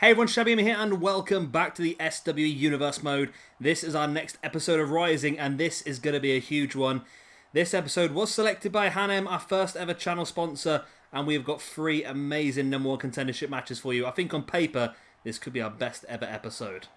Hey everyone, Shabby here and welcome back to the SWE Universe mode. This is our next episode of Rising and this is going to be a huge one. This episode was selected by Hanem, our first ever channel sponsor, and we've got 3 amazing number 1 contendership matches for you. I think on paper, this could be our best ever episode.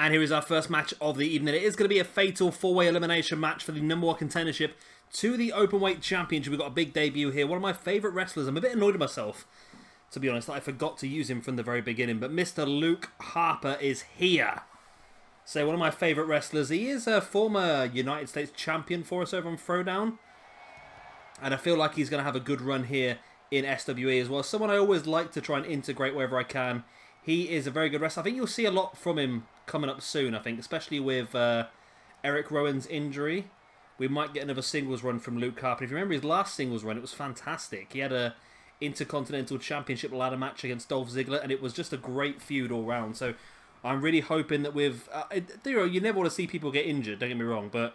And here is our first match of the evening. It is going to be a fatal 4-way elimination match for the number 1 contendership to the Openweight Championship. We've got a big debut here. One of my favourite wrestlers. I'm a bit annoyed at myself, to be honest, that I forgot to use him from the very beginning. But Mr. Luke Harper is here. So one of my favourite wrestlers. He is a former United States champion for us over on Throwdown. And I feel like he's going to have a good run here in SWE as well. Someone I always like to try and integrate wherever I can. He is a very good wrestler. I think you'll see a lot from him coming up soon, I think, especially with Eric Rowan's injury. We might get another singles run from Luke Harper. If you remember his last singles run, it was fantastic. He had a Intercontinental Championship ladder match against Dolph Ziggler, and it was just a great feud all round. So I'm really hoping that with... you never want to see people get injured, don't get me wrong, but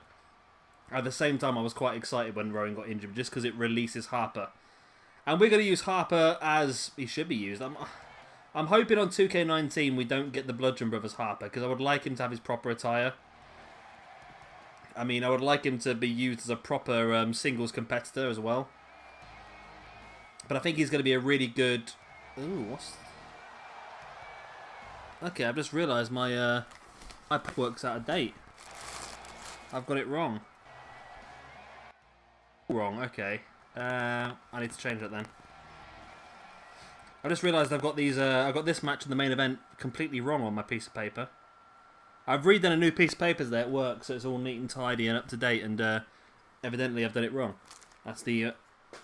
at the same time, I was quite excited when Rowan got injured, just because it releases Harper. And we're going to use Harper as he should be used. I'm hoping on 2K19 we don't get the Bludgeon Brothers Harper, because I would like him to have his proper attire. I mean, I would like him to be used as a proper singles competitor as well. But I think he's going to be a really good... Ooh, what's... Okay, I've just realised my iPad out of date. I've got it wrong. Wrong, okay. I need to change that then. I just realised I've got these. I've got this match in the main event completely wrong on my piece of paper. I've redone a new piece of paper today at work, so it's all neat and tidy and up to date. And evidently, I've done it wrong. That's the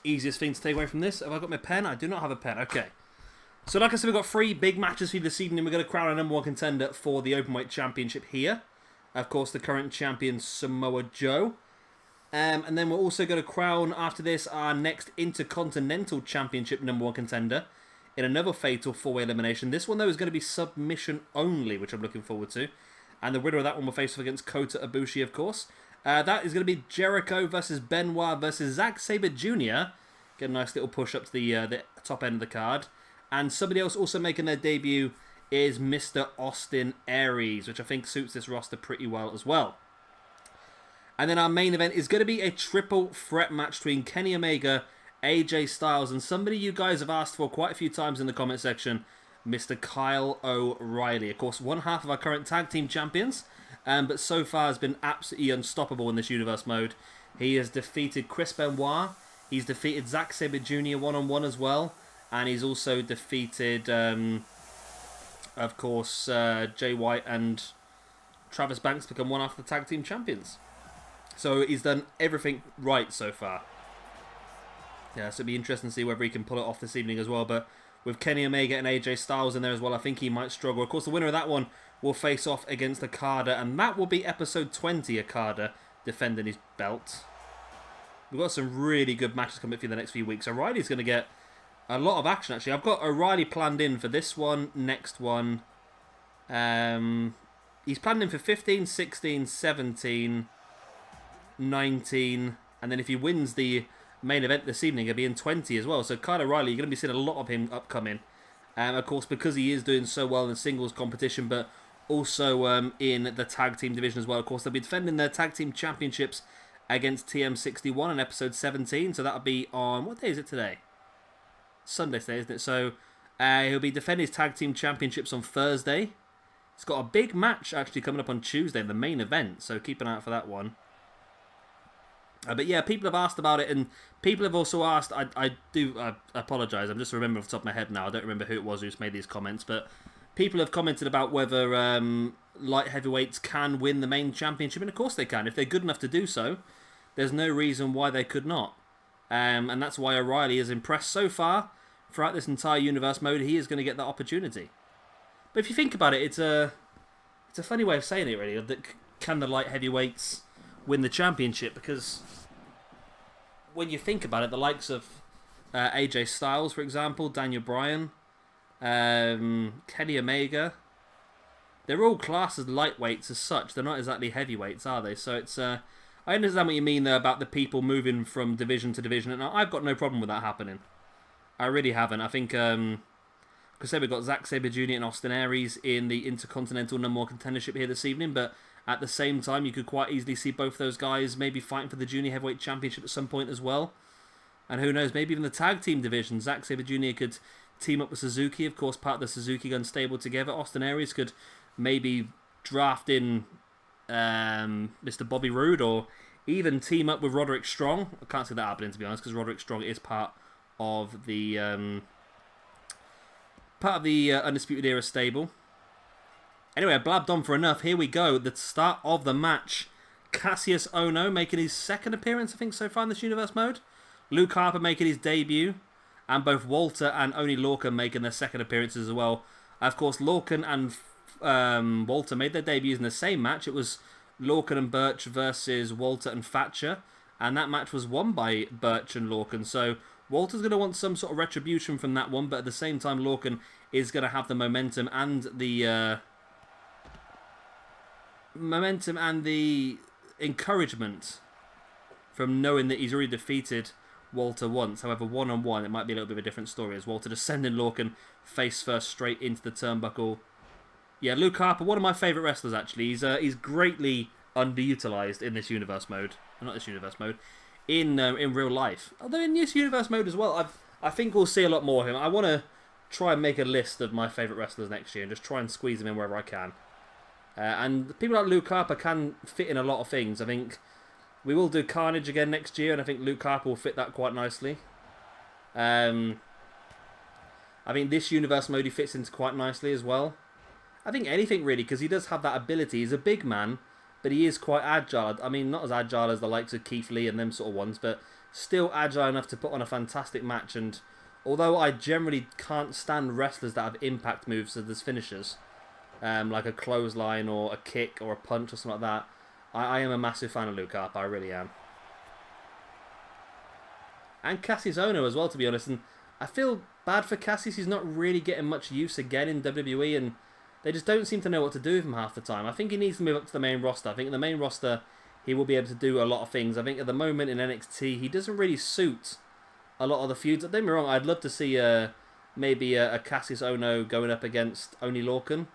easiest thing to take away from this. Have I got my pen? I do not have a pen. Okay. So, like I said, we've got 3 big matches for you this evening. We're going to crown a number 1 contender for the Openweight Championship here. Of course, the current champion Samoa Joe. And then we're also going to crown after this our next Intercontinental Championship number 1 contender in another fatal 4-way elimination. This one, though, is going to be submission only, which I'm looking forward to. And the winner of that one will face off against Kota Ibushi, of course. That is going to be Jericho versus Benoit versus Zack, Sabre Jr. Get a nice little push up to the top end of the card. And somebody else also making their debut is Mr. Austin Aries, which I think suits this roster pretty well as well. And then our main event is going to be a triple threat match between Kenny Omega, AJ Styles, and somebody you guys have asked for quite a few times in the comment section, Mr. Kyle O'Reilly. Of course, one half of our current tag team champions, but so far has been absolutely unstoppable in this universe mode. He has defeated Chris Benoit, he's defeated Zack Sabre Jr. one-on-one as well, and he's also defeated, of course, Jay White and Travis Banks become one half of the tag team champions. So he's done everything right so far. Yeah, so it'll be interesting to see whether he can pull it off this evening as well. But with Kenny Omega and AJ Styles in there as well, I think he might struggle. Of course, the winner of that one will face off against Okada, and that will be episode 20, Okada defending his belt. We've got some really good matches coming up for the next few weeks. O'Reilly's going to get a lot of action, actually. I've got O'Reilly planned in for this one, next one. He's planned in for 15, 16, 17, 19, and then if he wins the main event this evening, he'll be in 20 as well. So Kyle O'Reilly, you're going to be seeing a lot of him upcoming. Of course, because he is doing so well in the singles competition, but also in the tag team division as well. Of course, they'll be defending their tag team championships against TM61 in episode 17. So that'll be on... What day is it today? Sunday today, isn't it? So he'll be defending his tag team championships on Thursday. He's got a big match actually coming up on Tuesday, the main event. So keep an eye out for that one. But yeah, people have asked about it, and people have also asked, I apologise, I'm just remembering off the top of my head now, I don't remember who it was who's made these comments, but people have commented about whether light heavyweights can win the main championship, and of course they can. If they're good enough to do so, there's no reason why they could not. And that's why O'Reilly is impressed so far. Throughout this entire universe mode, he is going to get that opportunity. But if you think about it, it's a funny way of saying it, really. That can the light heavyweights win the championship, because when you think about it, the likes of AJ Styles, for example, Daniel Bryan, Kenny Omega, they're all classed as lightweights as such. They're not exactly heavyweights, are they? So it's I understand what you mean there about the people moving from division to division, and I've got no problem with that happening. I really haven't. I think because we've got Zack, Sabre Jr. and Austin Aries in the Intercontinental #1 contendership here this evening, but at the same time, you could quite easily see both those guys maybe fighting for the Junior Heavyweight Championship at some point as well. And who knows, maybe even the tag team division. Zack Sabre Jr. could team up with Suzuki, of course, part of the Suzuki Gun stable together. Austin Aries could maybe draft in Mr. Bobby Roode, or even team up with Roderick Strong. I can't see that happening, to be honest, because Roderick Strong is part of the Undisputed Era stable. Anyway, I blabbed on for enough. Here we go. The start of the match. Kassius Ohno making his second appearance, I think, so far in this Universe mode. Luke Harper making his debut. And both Walter and Oney Lorcan making their second appearances as well. Of course, Lorcan and Walter made their debuts in the same match. It was Lorcan and Birch versus Walter and Thatcher. And that match was won by Birch and Lorcan. So Walter's going to want some sort of retribution from that one. But at the same time, Lorcan is going to have the momentum and the encouragement from knowing that he's already defeated Walter once. However, one-on-one, it might be a little bit of a different story, as Walter just sending Lorcan face first straight into the turnbuckle. Yeah, Luke Harper, one of my favourite wrestlers, actually. He's greatly underutilised in this Universe mode. Not this Universe mode. In real life. Although in this Universe mode as well, I think we'll see a lot more of him. I want to try and make a list of my favourite wrestlers next year and just try and squeeze them in wherever I can. And people like Luke Harper can fit in a lot of things. I think we will do Carnage again next year, and I think Luke Harper will fit that quite nicely. I think this Universe mode he fits into quite nicely as well. I think anything really, because he does have that ability. He's a big man, but he is quite agile. I mean, not as agile as the likes of Keith Lee and them sort of ones, but still agile enough to put on a fantastic match. And although I generally can't stand wrestlers that have impact moves as finishers, like a clothesline or a kick or a punch or something like that, I am a massive fan of Luke Harper. I really am. And Kassius Ohno as well, to be honest. And I feel bad for Kassius. He's not really getting much use again in WWE, and they just don't seem to know what to do with him half the time. I think he needs to move up to the main roster. I think in the main roster, he will be able to do a lot of things. I think at the moment in NXT, he doesn't really suit a lot of the feuds. Don't get me wrong, I'd love to see maybe a Kassius Ohno going up against Oney Lorcan.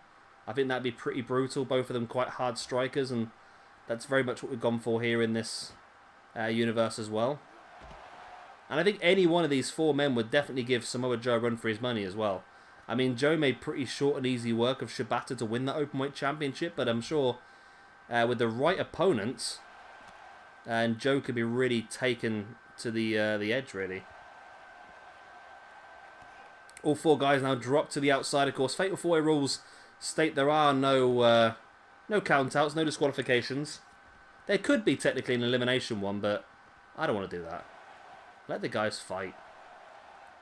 I think that'd be pretty brutal. Both of them quite hard strikers, and that's very much what we've gone for here in this universe as well. And I think any one of these four men would definitely give Samoa Joe a run for his money as well. I mean, Joe made pretty short and easy work of Shibata to win that Openweight Championship, but I'm sure with the right opponents, and Joe could be really taken to the edge, really. All four guys now drop to the outside. Of course, Fatal 4-Way rules state there are no countouts, no disqualifications. There could be technically an elimination one, but I don't want to do that. Let the guys fight.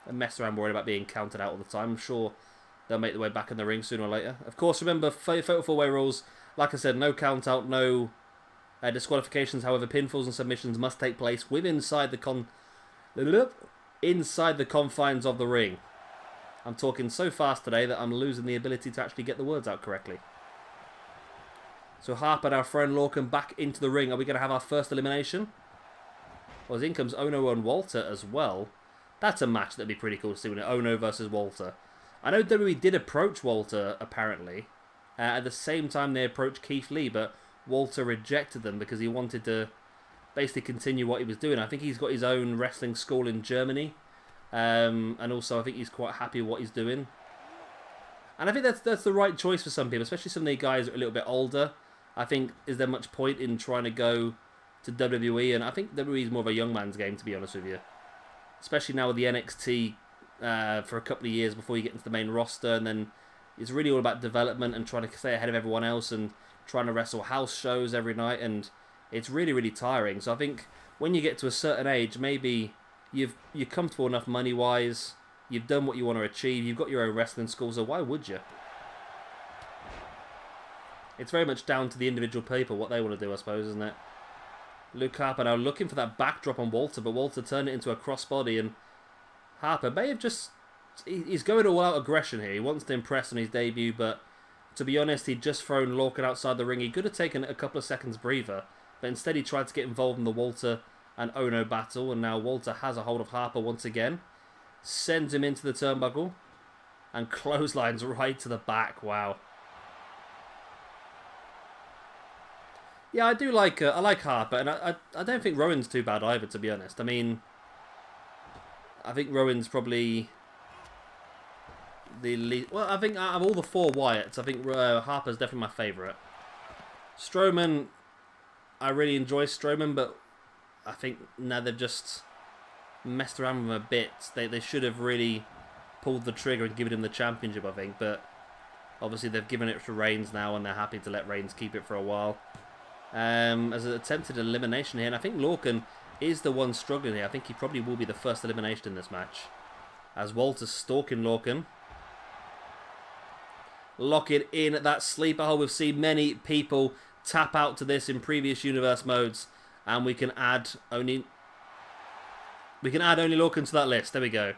And mess around worried about being counted out all the time. I'm sure they'll make their way back in the ring sooner or later. Of course, remember, Fatal 4-Way rules, like I said, no count-out, no disqualifications. However, pinfalls and submissions must take place inside the confines of the ring. I'm talking so fast today that I'm losing the ability to actually get the words out correctly. So Harper and our friend Lorcan back into the ring. Are we going to have our first elimination? Well, in comes Ohno and Walter as well. That's a match that'd be pretty cool to see, when Ohno versus Walter. I know WWE did approach Walter, apparently. At the same time they approached Keith Lee, but Walter rejected them because he wanted to basically continue what he was doing. I think he's got his own wrestling school in Germany. And also I think he's quite happy with what he's doing. And I think that's the right choice for some people, especially some of the guys that are a little bit older. I think, is there much point in trying to go to WWE? And I think WWE is more of a young man's game, to be honest with you. Especially now with the NXT for a couple of years before you get into the main roster, and then it's really all about development and trying to stay ahead of everyone else and trying to wrestle house shows every night, and it's really, really tiring. So I think when you get to a certain age, maybe you're comfortable enough money-wise, you've done what you want to achieve, you've got your own wrestling school, so why would you? It's very much down to the individual people, what they want to do, I suppose, isn't it? Luke Harper now looking for that backdrop on Walter, but Walter turned it into a crossbody, and Harper may have just... He's going all out aggression here. He wants to impress on his debut, but to be honest, he'd just thrown Lorcan outside the ring. He could have taken a couple of seconds breather, but instead he tried to get involved in the Walter and Ohno battle, and now Walter has a hold of Harper once again. Sends him into the turnbuckle, and clotheslines right to the back. Wow. Yeah, I do like I like Harper, and I don't think Rowan's too bad either, to be honest. I mean, I think Rowan's probably the least... Well, I think out of all the 4 Wyatts, I think Harper's definitely my favourite. Strowman, I really enjoy Strowman, but I think now they've just messed around with him a bit. They should have really pulled the trigger and given him the championship, I think, but obviously they've given it to Reigns now, and they're happy to let Reigns keep it for a while. As an attempted elimination here, and I think Lorcan is the one struggling here. I think he probably will be the first elimination in this match, as Walter's stalking Lorcan. Lock it in that sleeper hole. We've seen many people tap out to this in previous universe modes, and we can add Oney Lorcan to that list. There we go.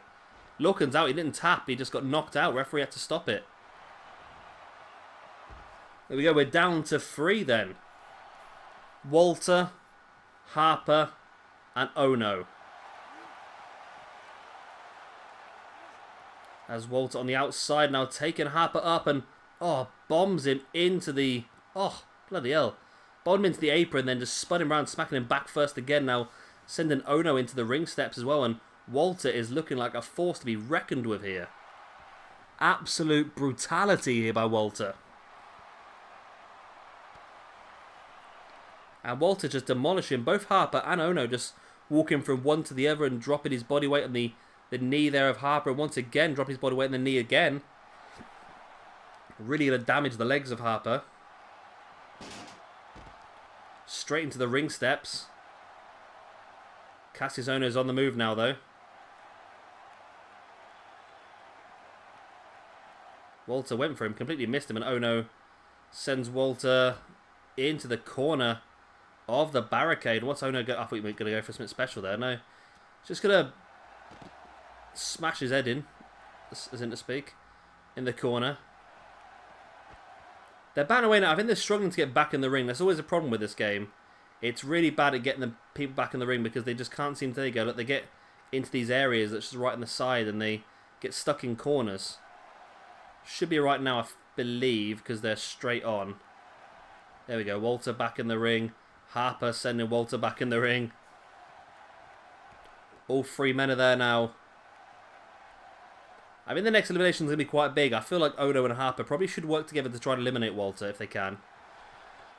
Lorcan's out. He didn't tap. He just got knocked out. Referee had to stop it. There we go. We're down to 3 then. Walter, Harper, and Ohno. As Walter on the outside now taking Harper up and bombs him into the... Oh, bloody hell. Bombed him into the apron, then just spun him around, smacking him back first again. Now sending Ohno into the ring steps as well, and Walter is looking like a force to be reckoned with here. Absolute brutality here by Walter. And Walter just demolishing both Harper and Ohno, just walking from one to the other and dropping his body weight on the knee there of Harper. And once again, dropping his body weight on the knee again. Really going to damage the legs of Harper. Straight into the ring steps. Kassius Ohno's on the move now, though. Walter went for him, completely missed him, and Ohno sends Walter into the corner of the barricade. What's Ohno go? I thought he was going to go for something special there. No, just going to smash his head in, as in to speak, in the corner. They're batting away now. I think they're struggling to get back in the ring. That's always a problem with this game. It's really bad at getting the people back in the ring because they just can't seem to... There you go. Look, they get into these areas that's just right on the side and they get stuck in corners. Should be right now, I believe, because they're straight on. There we go. Walter back in the ring. Harper sending Walter back in the ring. All 3 men are there now. I mean, the next elimination is going to be quite big. I feel like Ohno and Harper probably should work together to try and eliminate Walter if they can.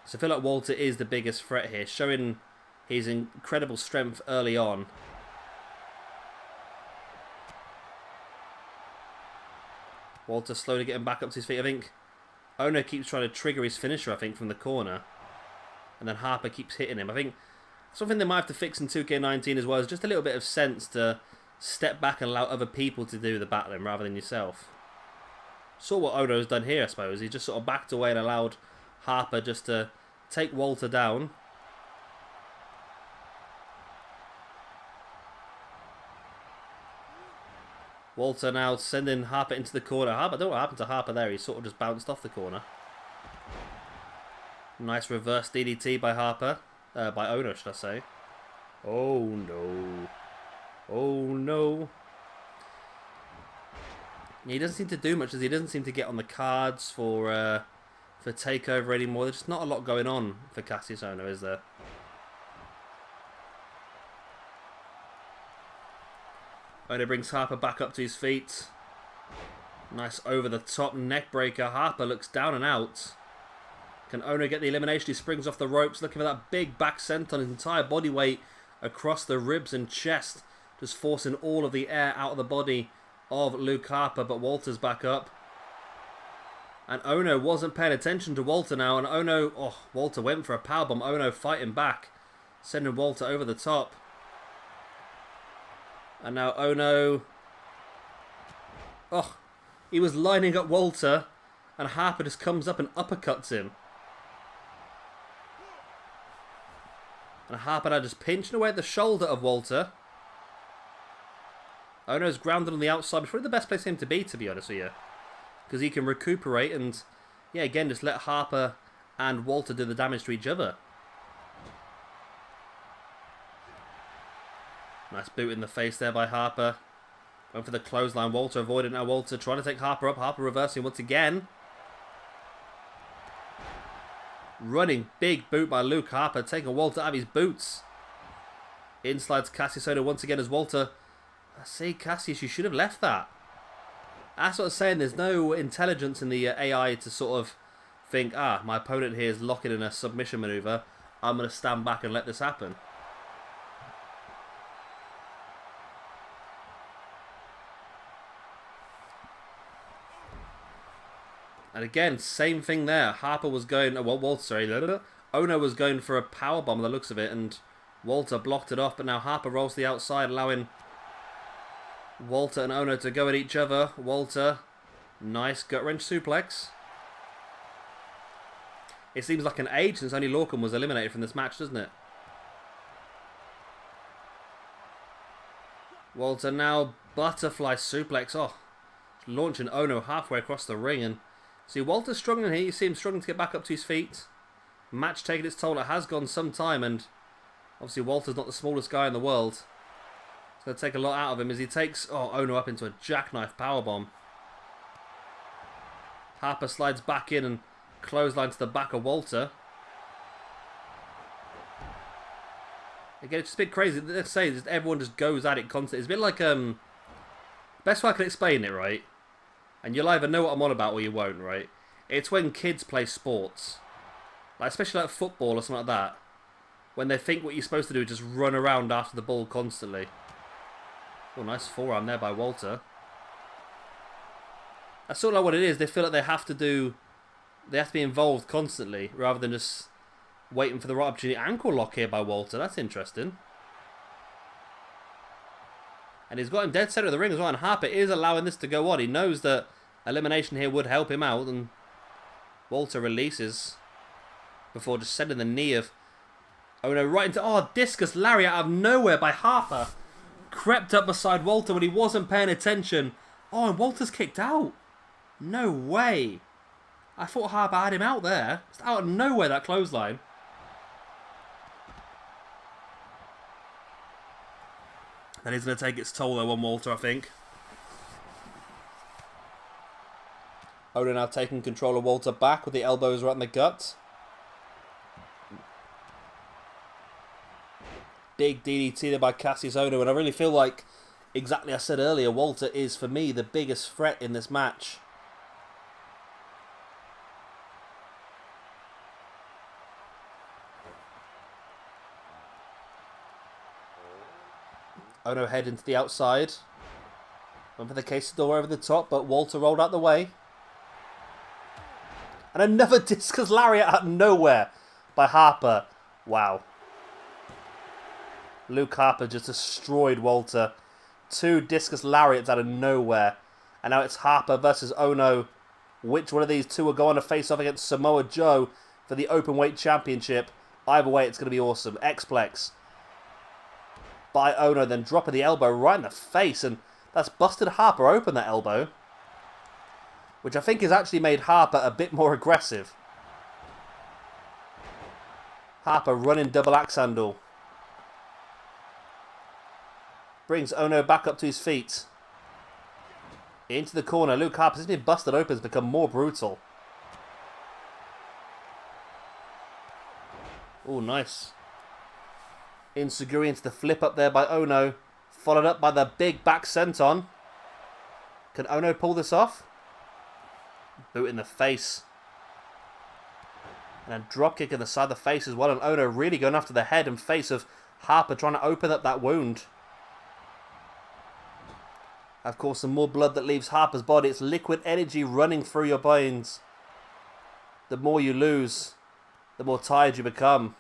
So I feel like Walter is the biggest threat here, showing his incredible strength early on. Walter slowly getting back up to his feet. I think Ohno keeps trying to trigger his finisher, I think, from the corner. And then Harper keeps hitting him. I think something they might have to fix in 2K19 as well is just a little bit of sense to step back and allow other people to do the battling rather than yourself. Saw what Ohno's done here, I suppose. He just sort of backed away and allowed Harper just to take Walter down. Walter now sending Harper into the corner. Harper, I don't know what happened to Harper there. He sort of just bounced off the corner. Nice reverse DDT by Harper. By Ohno, should I say. Oh, no. Oh, no. He doesn't seem to do much, as he doesn't seem to get on the cards for TakeOver anymore. There's just not a lot going on for Kassius Ohno, is there? Ohno brings Harper back up to his feet. Nice over-the-top neck breaker. Harper looks down and out. Can Ohno get the elimination? He springs off the ropes, looking for that big back sent on his entire body weight across the ribs and chest, just forcing all of the air out of the body of Luke Harper, but Walter's back up. And Ohno wasn't paying attention to Walter now, and Ohno... Walter went for a powerbomb. Ohno fighting back, sending Walter over the top. And now Ohno... he was lining up Walter, and Harper just comes up and uppercuts him. And Harper now just pinching away at the shoulder of Walter. Ohno's grounded on the outside. It's probably the best place for him to be honest with you. Because he can recuperate and, yeah, again, just let Harper and Walter do the damage to each other. Nice boot in the face there by Harper. Going for the clothesline. Walter avoided now. Walter trying to take Harper up. Harper reversing once again. Running big boot by Luke Harper. Taking Walter out of his boots. In slides Kassius Ohno once again as Walter. I say, Kassius, you should have left that. That's what I'm saying. There's no intelligence in the AI to sort of think, my opponent here is locking in a submission maneuver. I'm going to stand back and let this happen. And again, same thing there. Harper was going, Ohno was going for a powerbomb by the looks of it, and Walter blocked it off, but now Harper rolls to the outside, allowing Walter and Ohno to go at each other. Walter, nice gut wrench suplex. It seems like an age since only Lorcan was eliminated from this match, doesn't it? Walter now butterfly suplex. Oh, launching Ohno halfway across the ring. And see, Walter's struggling here. You see him struggling to get back up to his feet. Match taking its toll. It has gone some time, and obviously Walter's not the smallest guy in the world. It's going to take a lot out of him as he takes Ohno up into a jackknife powerbomb. Harper slides back in and clothesline to the back of Walter. Again, it's just a bit crazy. Let's say just everyone just goes at it constantly. It's a bit like best way I can explain it, right? And you'll either know what I'm on about or you won't, right? It's when kids play sports, like especially like football or something like that, when they think what you're supposed to do is just run around after the ball constantly. Oh, nice forearm there by Walter. That's sort of like what it is. They feel like they have to be involved constantly rather than just waiting for the right opportunity. Ankle lock here by Walter. That's interesting. And he's got him dead center of the ring as well. And Harper is allowing this to go on. He knows that elimination here would help him out. And Walter releases before just sending the knee of Ohno right into... discus lariat out of nowhere by Harper. Crept up beside Walter when he wasn't paying attention. And Walter's kicked out. No way. I thought Harper had him out there. It's out of nowhere, that clothesline. That is going to take its toll though on Walter, I think. Ohno now taking control of Walter back with the elbows right in the gut. Big DDT there by Kassius Ohno, and I really feel like, exactly as I said earlier, Walter is for me the biggest threat in this match. Ohno heading to the outside. Went for the quesadilla over the top, but Walter rolled out the way. And another discus lariat out of nowhere by Harper. Wow. Luke Harper just destroyed Walter. 2 discus lariats out of nowhere. And now it's Harper versus Ohno. Which one of these two will go on to face off against Samoa Joe for the Openweight Championship? Either way, it's going to be awesome. X-Plex by Ohno, then dropping the elbow right in the face, and that's busted Harper open, that elbow, which I think has actually made Harper a bit more aggressive. Harper running double axe handle. Brings Ohno back up to his feet. Into the corner. Luke Harper has been busted open, has become more brutal. Oh, nice. Insuguri into the flip up there by Ohno. Followed up by the big back senton. Can Ohno pull this off? Boot in the face. And a drop kick in the side of the face as well. And Ohno really going after the head and face of Harper, trying to open up that wound. Of course, the more blood that leaves Harper's body, it's liquid energy running through your bones. The more you lose, the more tired you become.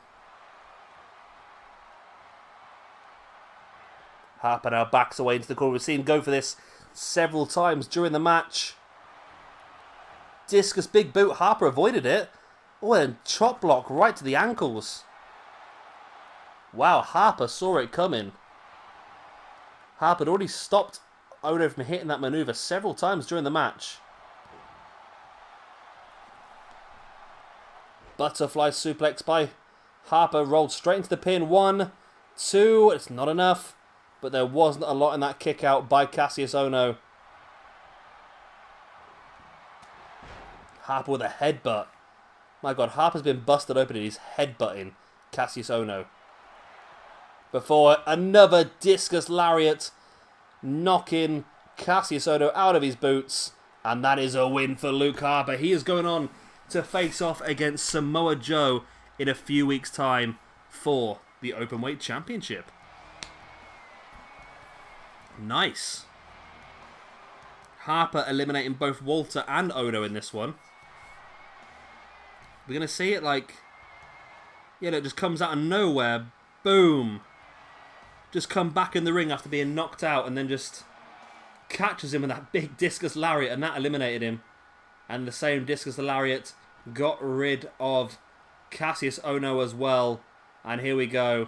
Harper now backs away into the corner. We've seen him go for this several times during the match. Discus big boot. Harper avoided it. And chop block right to the ankles. Wow, Harper saw it coming. Harper had already stopped Ohno from hitting that maneuver several times during the match. Butterfly suplex by Harper, rolled straight into the pin. 1, 2, it's not enough. But there wasn't a lot in that kick out by Kassius Ohno. Harper with a headbutt. My God, Harper's been busted open and he's headbutting Kassius Ohno. Before another discus lariat knocking Kassius Ohno out of his boots. And that is a win for Luke Harper. He is going on to face off against Samoa Joe in a few weeks' time for the Openweight Championship. Nice. Harper eliminating both Walter and Ohno in this one. We're going to see it like... Yeah, it just comes out of nowhere. Boom. Just come back in the ring after being knocked out and then just catches him with that big discus lariat and that eliminated him. And the same discus lariat got rid of Kassius Ohno as well. And here we go.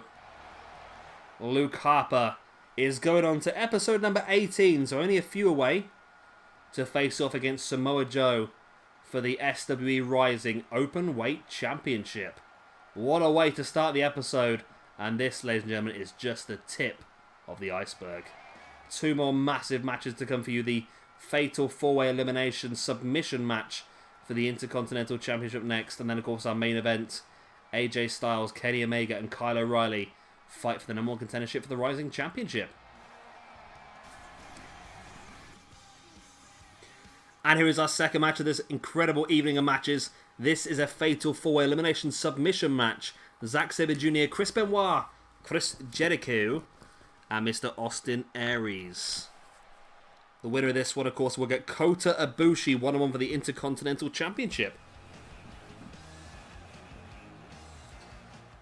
Luke Harper is going on to episode number 18, so only a few away to face off against Samoa Joe for the SWE Rising Openweight Championship. What a way to start the episode. And this, ladies and gentlemen, is just the tip of the iceberg. 2 more massive matches to come for you. The Fatal 4-Way Elimination Submission match for the Intercontinental Championship next. And then, of course, our main event, AJ Styles, Kenny Omega, and Kyle O'Reilly fight for the number 1 contendership for the Rising Championship. And here is our second match of this incredible evening of matches. This is a Fatal 4-Way Elimination Submission match. Zack Sabre Jr., Chris Benoit, Chris Jericho, and Mr. Austin Aries. The winner of this one, of course, will get Kota Ibushi 1-on-1 for the Intercontinental Championship.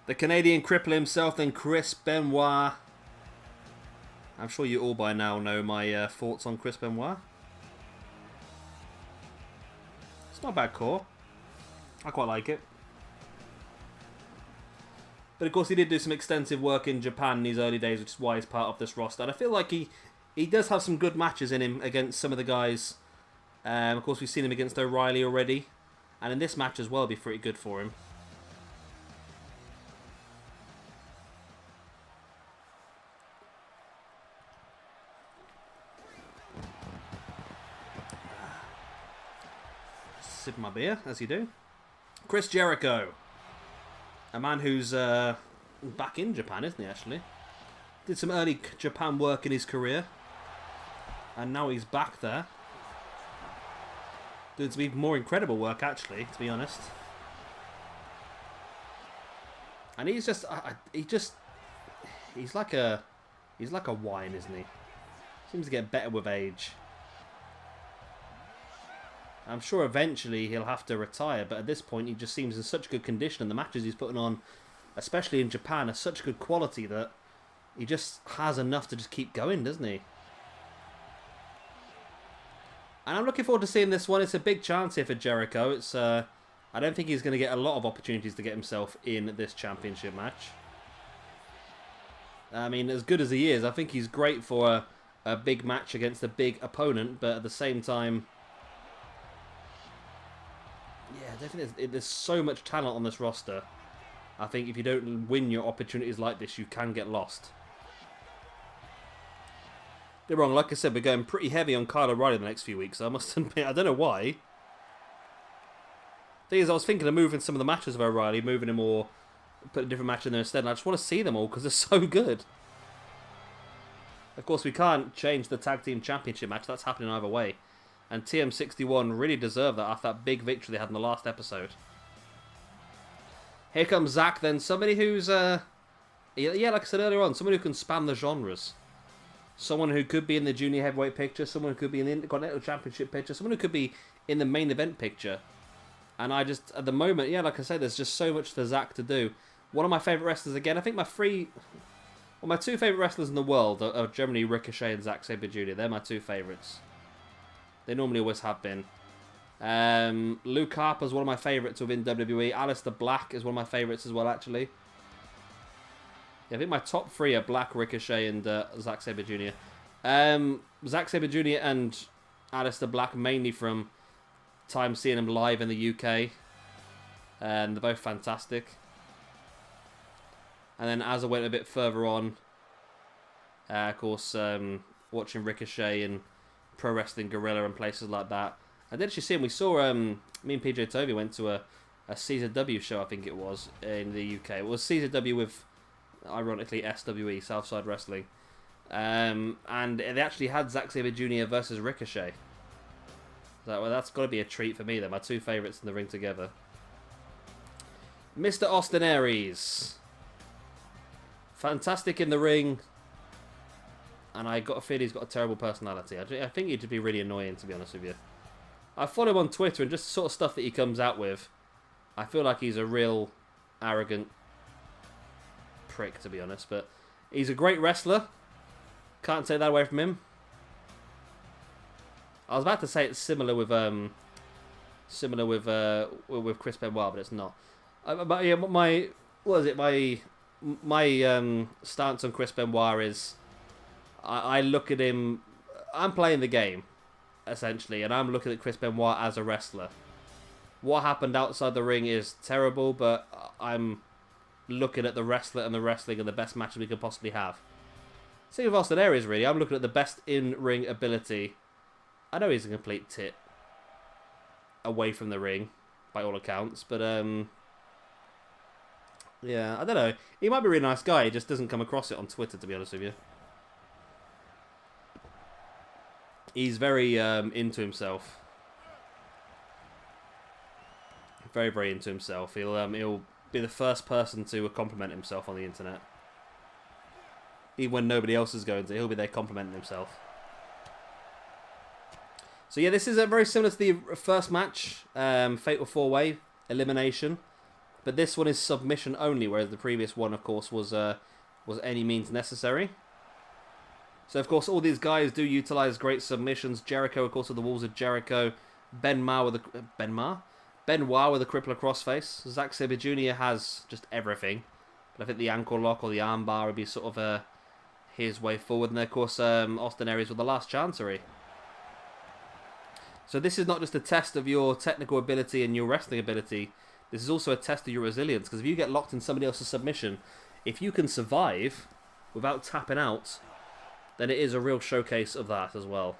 The Canadian cripple himself, then Chris Benoit. I'm sure you all by now know my thoughts on Chris Benoit. It's not a bad core. I quite like it. But of course he did do some extensive work in Japan in his early days, which is why he's part of this roster. And I feel like he does have some good matches in him against some of the guys. Of course we've seen him against O'Reilly already. And in this match as well, it'll be pretty good for him. Sip my beer, as you do. Chris Jericho. A man who's back in Japan, isn't he, actually? Did some early Japan work in his career. And now he's back there. Doing some even more incredible work, actually, to be honest. And he's just... He's like a wine, isn't he? Seems to get better with age. I'm sure eventually he'll have to retire, but at this point he just seems in such good condition, and the matches he's putting on, especially in Japan, are such good quality that he just has enough to just keep going, doesn't he? And I'm looking forward to seeing this one. It's a big chance here for Jericho. It's I don't think he's going to get a lot of opportunities to get himself in this championship match. I mean, as good as he is, I think he's great for a big match against a big opponent, but at the same time... Yeah, definitely. There's so much talent on this roster. I think if you don't win your opportunities like this, you can get lost. Don't get me wrong, like I said, we're going pretty heavy on Kyle O'Reilly in the next few weeks. I must admit, I don't know why. Thing is, I was thinking of moving some of the matches of O'Reilly, moving him or put a different match in there instead. And I just want to see them all because they're so good. Of course, we can't change the Tag Team Championship match. That's happening either way. And TM61 really deserved that after that big victory they had in the last episode. Here comes Zack then. Somebody who's, yeah, like I said earlier on, someone who can span the genres. Someone who could be in the Junior Heavyweight picture. Someone who could be in the Intercontinental Championship picture. Someone who could be in the main event picture. And I just, at the moment, yeah, like I said, there's just so much for Zack to do. One of my favourite wrestlers, again, I think my two favourite wrestlers in the world are generally Ricochet and Zack Sabre Jr. They're my two favourites. They normally always have been. Luke Harper is one of my favourites within WWE. Aleister Black is one of my favourites as well, actually. Yeah, I think my top 3 are Black, Ricochet, and Zack Sabre Jr. Zack Sabre Jr. and Aleister Black, mainly from time seeing them live in the UK. And they're both fantastic. And then as I went a bit further on, of course, watching Ricochet and Pro Wrestling Guerrilla and places like that. I did actually see him. We saw, me and PJ Toby went to a CZW show, I think it was, in the UK. It was CZW with, ironically, SWE, Southside Wrestling. And they actually had Zack Sabre Jr. versus Ricochet. So, well, that's got to be a treat for me then. My 2 favourites in the ring together. Mr. Austin Aries. Fantastic in the ring. And I got a feel he's got a terrible personality. I think he'd be really annoying, to be honest with you. I follow him on Twitter, and just the sort of stuff that he comes out with, I feel like he's a real arrogant prick, to be honest. But he's a great wrestler. Can't take that away from him. I was about to say it's similar with Chris Benoit, but it's not. But yeah, my stance on Chris Benoit is, I look at him. I'm playing the game, essentially, and I'm looking at Chris Benoit as a wrestler. What happened outside the ring is terrible, but I'm looking at the wrestler and the wrestling and the best matches we could possibly have. Same with Austin Aries, really. I'm looking at the best in-ring ability. I know he's a complete tit away from the ring, by all accounts, but yeah, I don't know. He might be a really nice guy. He just doesn't come across it on Twitter, to be honest with you. He's very into himself. Very, very into himself. He'll be the first person to compliment himself on the internet. Even when nobody else is going to, he'll be there complimenting himself. So yeah, this is very similar to the first match, Fatal 4-Way elimination, but this one is submission only, whereas the previous one, of course, was any means necessary. So of course, all these guys do utilize great submissions. Jericho, of course, with the Walls of Jericho. Benoit with a crippler crossface. Zack Sabre Jr. has just everything, but I think the ankle lock or the armbar would be sort of his way forward. And then, of course, Austin Aries with the last chancery. So this is not just a test of your technical ability and your wrestling ability. This is also a test of your resilience. Because if you get locked in somebody else's submission, if you can survive without tapping out, then it is a real showcase of that as well.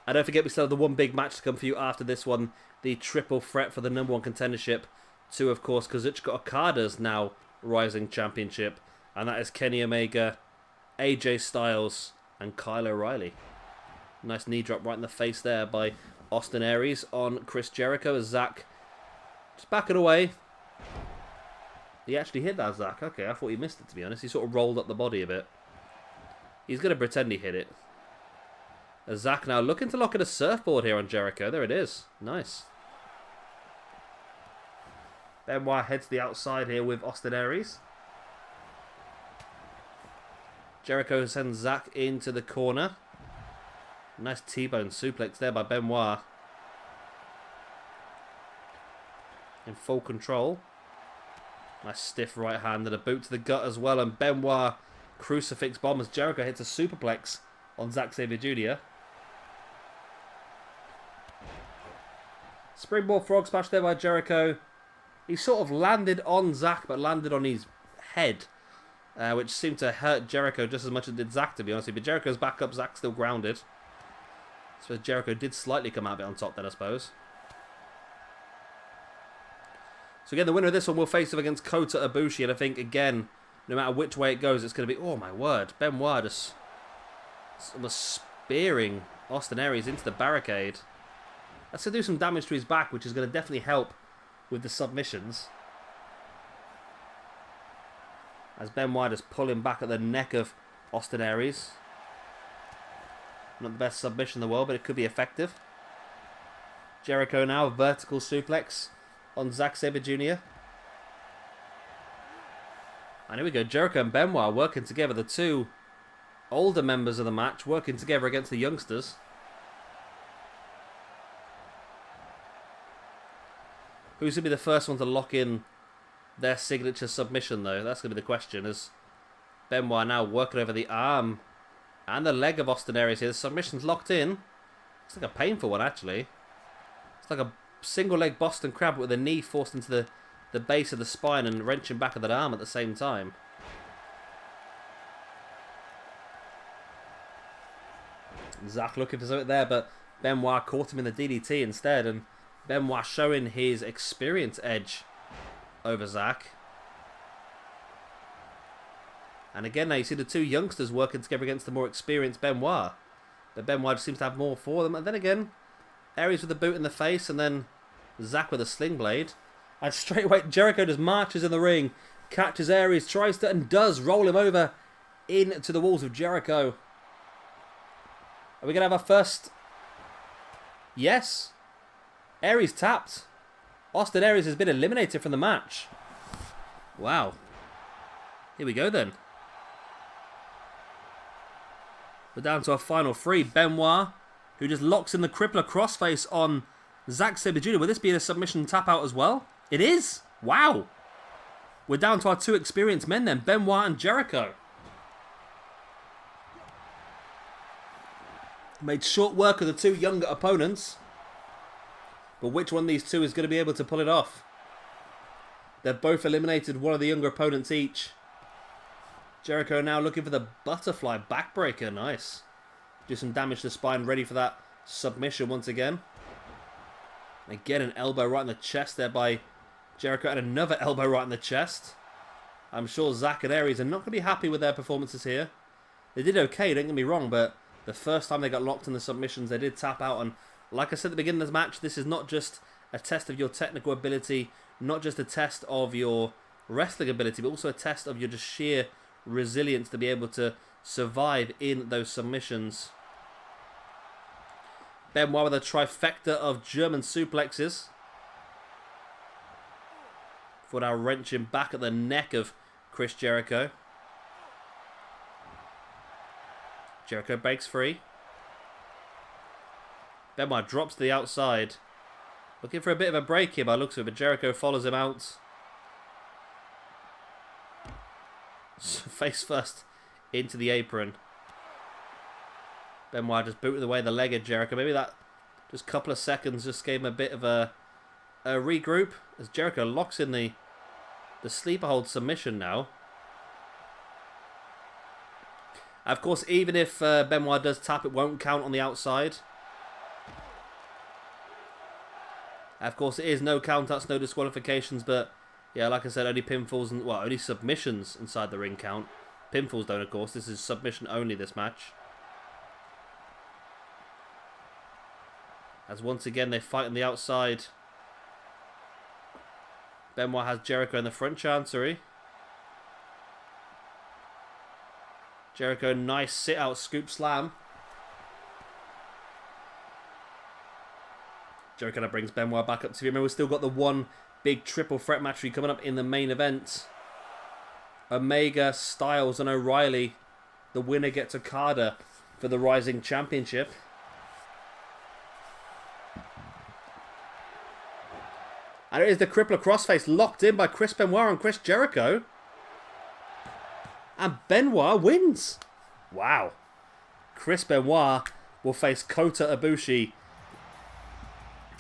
And don't forget, we still have the one big match to come for you after this one. The triple threat for the #1 contendership. To, of course, Kazuchika Okada's now rising championship. And that is Kenny Omega, AJ Styles, and Kyle O'Reilly. Nice knee drop right in the face there by Austin Aries on Chris Jericho as Zack just backing away. He actually hit that, Zack. Okay, I thought he missed it, to be honest. He sort of rolled up the body a bit. He's going to pretend he hit it. As Zack now looking to lock in a surfboard here on Jericho. There it is. Nice. Benoit heads to the outside here with Austin Aries. Jericho sends Zack into the corner. Nice T-bone suplex there by Benoit. In full control. Nice stiff right hand and a boot to the gut as well. And Benoit crucifix bomb as Jericho hits a superplex on Zack Sabre Jr. Springboard frog splash there by Jericho. He sort of landed on Zack, but landed on his head. Which seemed to hurt Jericho just as much as it did Zack, to be honest. But Jericho's back up, Zack's still grounded. So Jericho did slightly come out a bit on top then, I suppose. So again, the winner of this one will face off against Kota Ibushi. And I think, again, no matter which way it goes, it's going to be... Oh, my word. Benoit just was spearing Austin Aries into the barricade. That's going to do some damage to his back, which is going to definitely help with the submissions. As Benoit is pulling back at the neck of Austin Aries. Not the best submission in the world, but it could be effective. Jericho now, vertical suplex on Zack Sabre Jr. And here we go, Jericho and Benoit working together. The two older members of the match working together against the youngsters. Who's going to be the first one to lock in their signature submission, though? That's going to be the question. As Benoit now working over the arm and the leg of Austin Aries here. The submission's locked in. It's like a painful one, actually. It's like a single leg Boston Crab with a knee forced into the base of the spine and wrenching back of that arm at the same time. Zack looking for something there, but Benoit caught him in the DDT instead, and Benoit showing his experience edge over Zack. And again, now you see the two youngsters working together against the more experienced Benoit. But Benoit just seems to have more for them. And then again, Aries with a boot in the face, and then Zack with a sling blade. And straight away, Jericho just marches in the ring, catches Aries, tries to, and does roll him over into the walls of Jericho. Are we going to have our first? Yes. Aries tapped. Austin Aries has been eliminated from the match. Wow. Here we go then. We're down to our final three. Benoit, who just locks in the crippler crossface on Zack Sabre Jr. Will this be a submission tap out as well? It is. Wow. We're down to our two experienced men then. Benoit and Jericho. Made short work of the two younger opponents. But which one of these two is going to be able to pull it off? They've both eliminated one of the younger opponents each. Jericho now looking for the butterfly backbreaker. Nice. Do some damage to the spine. Ready for that submission once again. Again, an elbow right in the chest there by Jericho. And another elbow right in the chest. I'm sure Zack and Aries are not going to be happy with their performances here. They did okay, don't get me wrong, but the first time they got locked in the submissions, they did tap out. And like I said at the beginning of the match, this is not just a test of your technical ability, not just a test of your wrestling ability, but also a test of your just sheer resilience to be able to survive in those submissions. Benoit with a trifecta of German suplexes. For now wrenching back at the neck of Chris Jericho. Jericho breaks free. Benoit drops to the outside. Looking for a bit of a break here by the looks of it, but Jericho follows him out. Face first into the apron. Benoit just booted away the leg of Jericho. Maybe that just a couple of seconds just gave him a bit of a regroup as Jericho locks in the sleeper hold submission now. Of course, even if Benoit does tap, it won't count on the outside. Of course, it is no countouts, no disqualifications, but yeah, like I said, only pinfalls and, well, only submissions inside the ring count. Pinfalls don't, of course. This is submission only, this match. As once again, they fight on the outside. Benoit has Jericho in the front chancery. Jericho, nice sit-out scoop slam. Jericho brings Benoit back up to him. Remember, we've still got the one big triple threat match coming up in the main event. Omega, Styles and O'Reilly. The winner gets Okada for the Rising Championship. And it is the crippler crossface locked in by Chris Benoit and Chris Jericho. And Benoit wins. Wow. Chris Benoit will face Kota Ibushi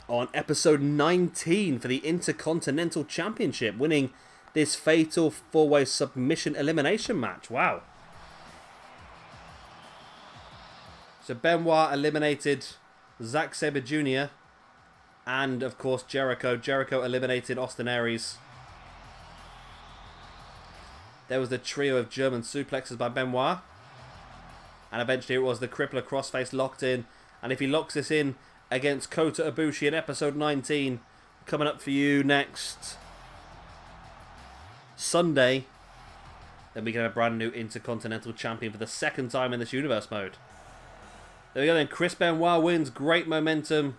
on episode 19 for the Intercontinental Championship, winning this fatal four-way submission elimination match. Wow. So Benoit eliminated Zack Sabre Jr. and, of course, Jericho. Jericho eliminated Austin Aries. There was the trio of German suplexes by Benoit. And eventually it was the crippler crossface locked in. And if he locks this in against Kota Ibushi in episode 19, coming up for you next Sunday, then we get a brand new Intercontinental Champion for the second time in this universe mode. There we go then. Chris Benoit wins. Great momentum.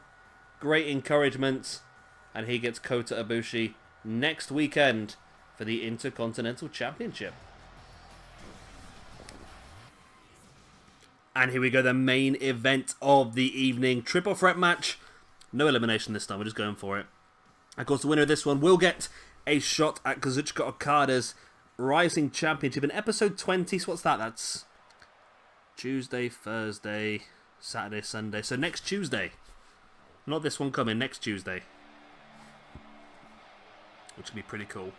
Great encouragement. And he gets Kota Ibushi next weekend for the Intercontinental Championship. And here we go, the main event of the evening. Triple threat match. No elimination this time, we're just going for it. Of course, the winner of this one will get a shot at Kazuchika Okada's Rising Championship in episode 20. So what's that? That's Tuesday, Thursday, Saturday, Sunday. So next Tuesday. Not this one coming, next Tuesday. Which would be pretty cool.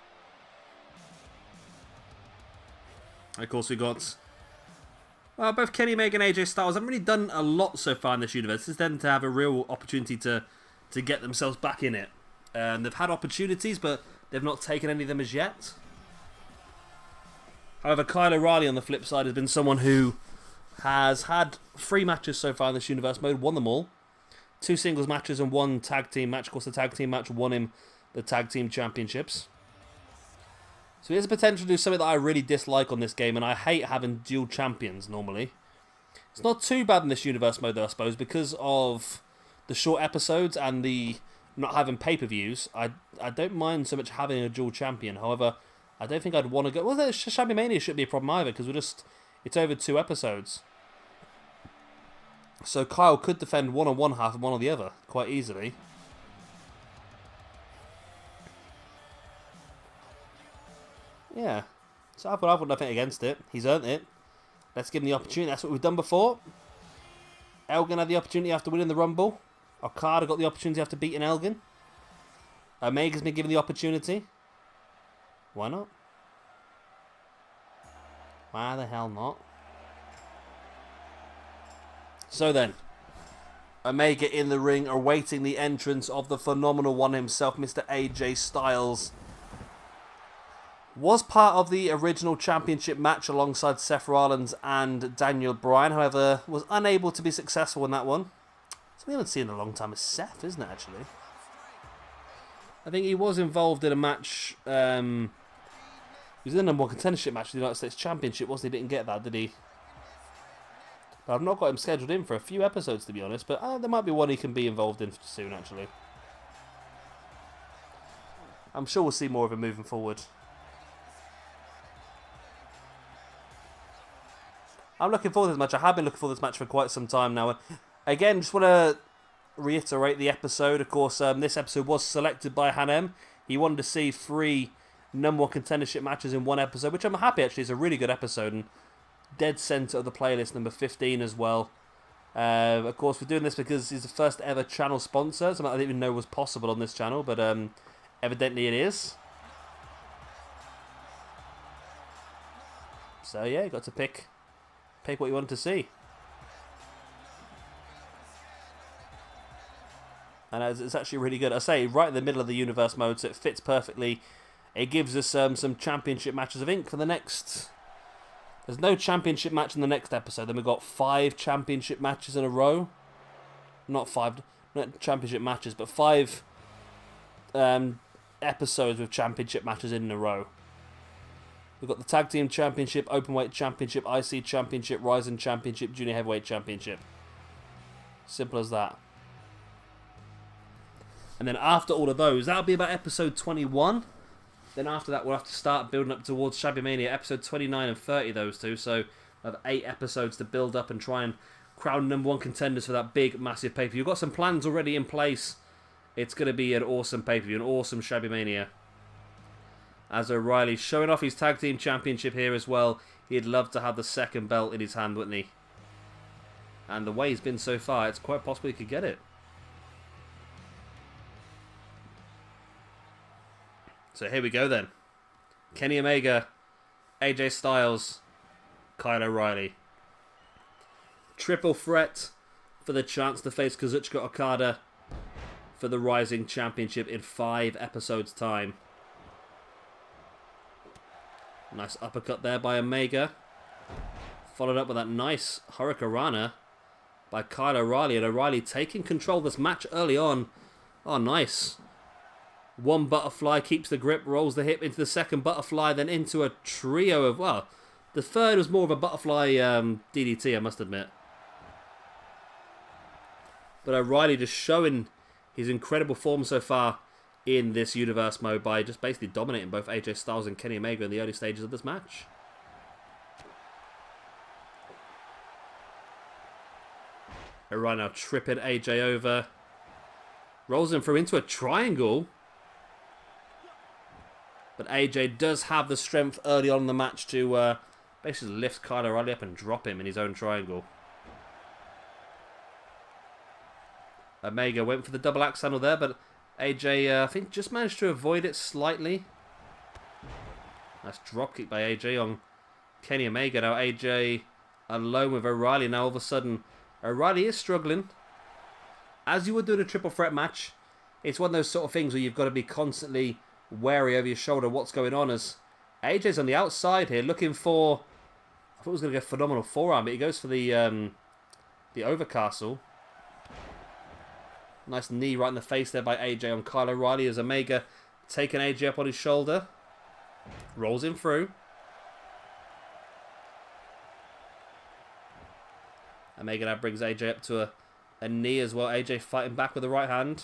Of course, we got both Kenny Omega and AJ Styles haven't really done a lot so far in this universe. This is them to have a real opportunity to get themselves back in it. They've had opportunities, but they've not taken any of them as yet. However, Kyle O'Reilly on the flip side has been someone who has had 3 matches so far in this universe mode, won them all. 2 singles matches and 1 tag team match. Of course, the tag team match won him the tag team championships. So he has the potential to do something that I really dislike on this game, and I hate having dual champions normally. It's not too bad in this universe mode though, I suppose, because of the short episodes and the not having pay-per-views. I don't mind so much having a dual champion. However, I don't think I'd want to go... Well, Shabby Mania shouldn't be a problem either, because it's over 2 episodes. So Kyle could defend one on one half and one on the other quite easily. Yeah, so I've got nothing against it. He's earned it. Let's give him the opportunity. That's what we've done before. Elgin had the opportunity after winning the Rumble. Okada got the opportunity after beating Elgin. Omega's been given the opportunity. Why not? Why the hell not? So then, Omega in the ring, awaiting the entrance of the phenomenal one himself, Mr. AJ Styles. Was part of the original championship match alongside Seth Rollins and Daniel Bryan, however, was unable to be successful in that one. So we haven't seen in a long time as Seth, isn't it, actually? I think he was involved in a match, he was in the number 1 contendership match for the United States Championship, wasn't he? Didn't get that, did he? But I've not got him scheduled in for a few episodes, to be honest, but there might be one he can be involved in soon, actually. I'm sure we'll see more of him moving forward. I'm looking forward to this match. I have been looking forward to this match for quite some time now. Again, just want to reiterate the episode. Of course, this episode was selected by Hanem. He wanted to see 3 number 1 contendership matches in one episode, which I'm happy, actually. It's a really good episode, and dead centre of the playlist, number 15 as well. Of course, we're doing this because he's the first ever channel sponsor. Something I didn't even know was possible on this channel, but evidently it is. So yeah, you got to pick what you wanted to see. And it's actually really good. I say, right in the middle of the universe mode, so it fits perfectly. It gives us some championship matches. I think for the next... There's no championship match in the next episode. Then we've got 5 championship matches in a row. Not championship matches, but 5 episodes with championship matches in a row. We've got the Tag Team Championship, Openweight Championship, IC Championship, Rising Championship, Junior Heavyweight Championship. Simple as that. And then after all of those, that'll be about episode 21. Then after that, we'll have to start building up towards Shabby Mania, episode 29 and 30, those two. So we'll have 8 episodes to build up and try and crown number 1 contenders for that big, massive pay-per-view. You've got some plans already in place. It's going to be an awesome pay-per-view, an awesome Shabby Mania. As O'Reilly showing off his Tag Team Championship here as well. He'd love to have the 2nd belt in his hand, wouldn't he? And the way he's been so far, it's quite possible he could get it. So here we go then. Kenny Omega, AJ Styles, Kyle O'Reilly. Triple threat for the chance to face Kazuchika Okada for the Rising Championship in 5 episodes' time. Nice uppercut there by Omega. Followed up with that nice Hurricanrana by Kyle O'Reilly. And O'Reilly taking control of this match early on. Oh, nice. 1 butterfly, keeps the grip, rolls the hip into the 2nd butterfly, then into a trio of... Well, the 3rd was more of a butterfly DDT, I must admit. But O'Reilly just showing his incredible form so far in this universe mode by just basically dominating both AJ Styles and Kenny Omega in the early stages of this match. O'Reilly now tripping AJ over. Rolls him through into a triangle. But AJ does have the strength early on in the match to basically lift Kyle O'Reilly up and drop him in his own triangle. Omega went for the double axe handle there, but AJ, I think, just managed to avoid it slightly. Nice dropkick by AJ on Kenny Omega. Now AJ alone with O'Reilly. Now all of a sudden, O'Reilly is struggling. As you would do in a triple threat match, it's one of those sort of things where you've got to be constantly wary over your shoulder what's going on, as AJ's on the outside here looking for... I thought he was going to go phenomenal forearm, but he goes for the overcastle. Nice knee right in the face there by AJ on Kyle O'Reilly as Omega taking AJ up on his shoulder. Rolls him through. Omega now brings AJ up to a knee as well. AJ fighting back with the right hand.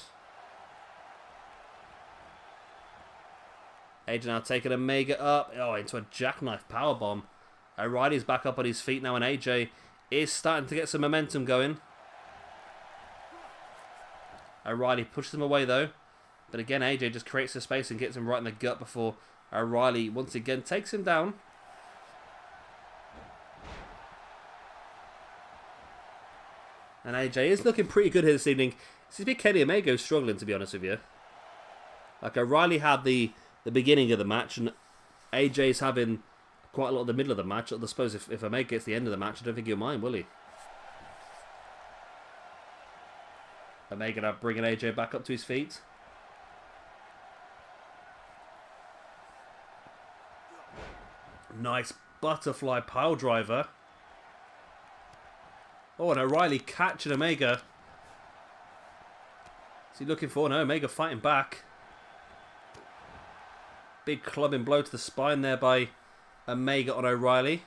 AJ now taking Omega up. Oh, into a jackknife powerbomb. O'Reilly's back up on his feet now, and AJ is starting to get some momentum going. O'Reilly pushes him away though. But again, AJ just creates the space and gets him right in the gut before O'Reilly once again takes him down. And AJ is looking pretty good here this evening. Seems to be Kenny Omega struggling, to be honest with you. Like, O'Reilly had the beginning of the match, and AJ's having quite a lot of the middle of the match. I suppose if Omega gets the end of the match, I don't think he'll mind, will he? Omega now bringing AJ back up to his feet. Nice butterfly pile driver. Oh, and O'Reilly catching Omega. Is he looking for? No, Omega fighting back. Big clubbing blow to the spine there by Omega on O'Reilly.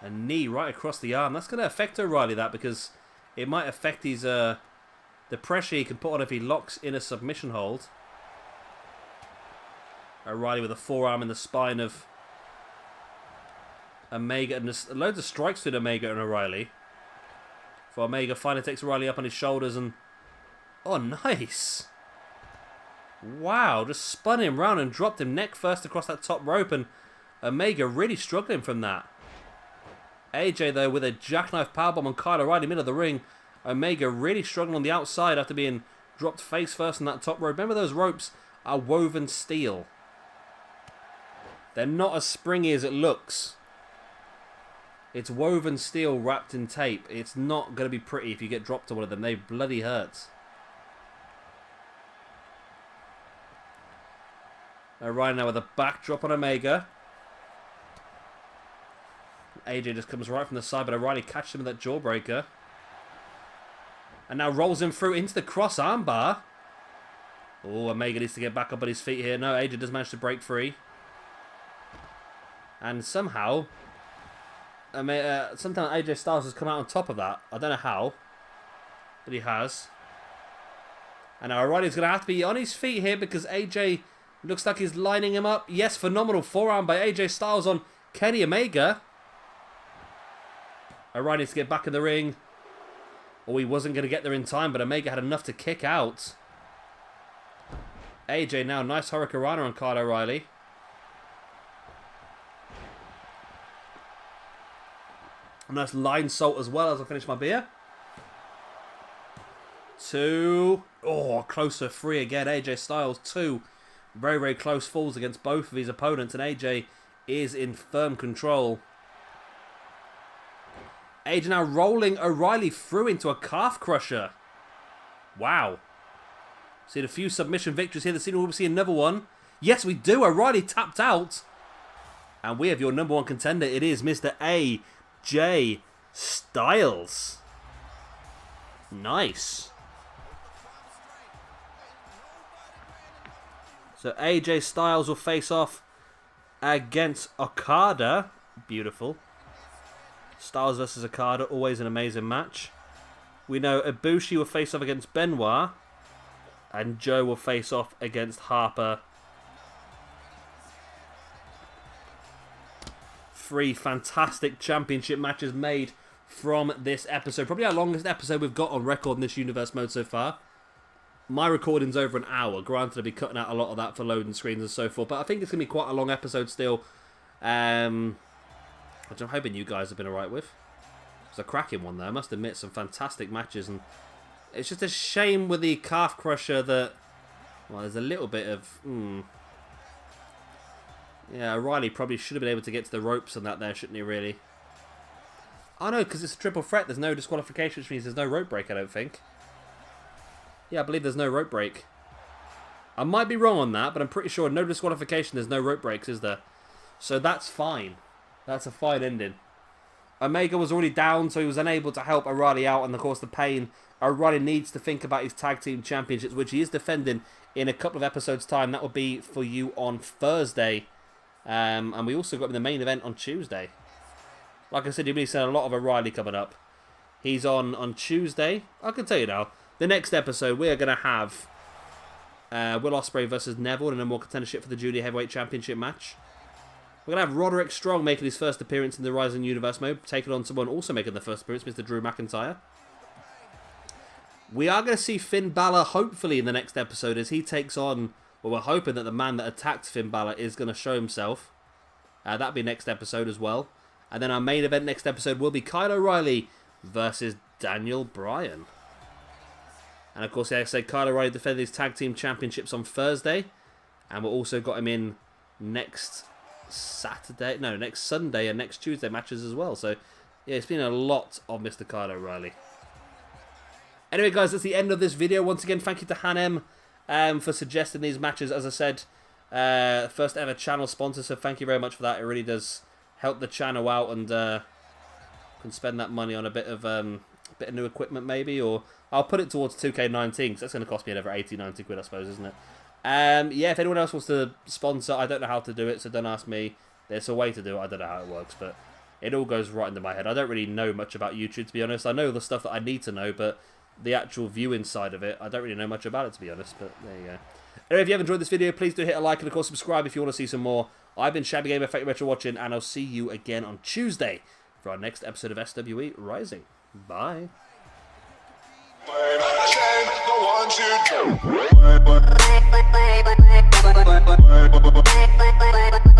A knee right across the arm. That's going to affect O'Reilly, that, because it might affect his the pressure he can put on if he locks in a submission hold. O'Reilly with a forearm in the spine of Omega, and there's loads of strikes with Omega and O'Reilly. For Omega finally takes O'Reilly up on his shoulders and... Oh, nice! Wow, just spun him round and dropped him neck first across that top rope, and Omega really struggling from that. AJ, though, with a jackknife powerbomb on Kyle O'Reilly, middle of the ring. Omega really struggling on the outside after being dropped face first on that top rope. Remember, those ropes are woven steel. They're not as springy as it looks. It's woven steel wrapped in tape. It's not going to be pretty if you get dropped to one of them. They bloody hurt. O'Reilly now with a backdrop on Omega. AJ just comes right from the side, but O'Reilly catches him with that jawbreaker. And now rolls him through into the cross armbar. Oh, Omega needs to get back up on his feet here. No, AJ does manage to break free. And somehow... sometimes AJ Styles has come out on top of that. I don't know how, but he has. And now O'Reilly's going to have to be on his feet here because AJ looks like he's lining him up. Yes, phenomenal forearm by AJ Styles on Kenny Omega. O'Reilly needs to get back in the ring. Oh, he wasn't going to get there in time, but Omega had enough to kick out. AJ now, nice Hurricanrana on Kyle O'Reilly. A nice line salt as well as I finish my beer. 2. Oh, close to 3 again. AJ Styles, 2. Very, very close falls against both of his opponents, and AJ is in firm control. AJ now rolling O'Reilly through into a calf crusher. Wow. Seen a few submission victories here. We'll see another one. Yes, we do. O'Reilly tapped out. And we have your number 1 contender. It is Mr. AJ Styles. Nice. So AJ Styles will face off against Okada. Beautiful. Styles versus Okada, always an amazing match. We know Ibushi will face off against Benoit. And Joe will face off against Harper. 3 fantastic championship matches made from this episode. Probably our longest episode we've got on record in this universe mode so far. my recording's over an hour. Granted, I'll be cutting out a lot of that for loading screens and so forth, but I think it's going to be quite a long episode still, which I'm hoping you guys have been alright with. It's a cracking one, though. I must admit, some fantastic matches, and it's just a shame with the calf crusher that, well, there's a little bit of, yeah, O'Reilly probably should have been able to get to the ropes and that there, shouldn't he, really? Oh, no, because it's a triple threat. There's no disqualification, which means there's no rope break, I don't think. Yeah, I believe there's no rope break. I might be wrong on that, but I'm pretty sure no disqualification, there's no rope breaks, is there? So that's fine. That's a fine ending. Omega was already down, so he was unable to help O'Reilly out, and of course the pain. O'Reilly needs to think about his tag team championships, which he is defending in a couple of episodes' time. That will be for you on Thursday. And we also got him in the main event on Tuesday. Like I said, you'll be seeing a lot of O'Reilly coming up. He's on Tuesday. I can tell you now. The next episode, we are going to have Will Ospreay versus Neville in a more contendership for the Junior Heavyweight Championship match. We're going to have Roderick Strong making his first appearance in the Rising Universe mode, taking on someone also making the first appearance, Mr. Drew McIntyre. We are going to see Finn Balor, hopefully, in the next episode as he takes on, well, we're hoping that the man that attacked Finn Balor is going to show himself. That'll be next episode as well. And then our main event next episode will be Kyle O'Reilly versus Daniel Bryan. And of course, like I said, Kyle O'Reilly defended his tag team championships on Thursday. And we've also got him in next Sunday and next Tuesday matches as well. So, yeah, it's been a lot of Mr. Kyle O'Reilly. Anyway, guys, that's the end of this video. Once again, thank you to Hanem for suggesting these matches. As I said, first ever channel sponsor, so thank you very much for that. It really does help the channel out, and can spend that money on a bit of new equipment maybe, or I'll put it towards 2K19 because that's going to cost me another 80-90 quid, I suppose, isn't it? Yeah, if anyone else wants to sponsor, I don't know how to do it, so don't ask me. There's a way to do it. I don't know how it works, but it all goes right into my head. I don't really know much about YouTube, to be honest. I know the stuff that I need to know, but the actual viewing side of it, I don't really know much about it, to be honest, but there you go. Anyway, if you have enjoyed this video, please do hit a like and, of course, subscribe if you want to see some more. I've been Shabby Gamer, thank you very much for watching, and I'll see you again on Tuesday for our next episode of SWE Rising. Bye. The 1, 2, 3.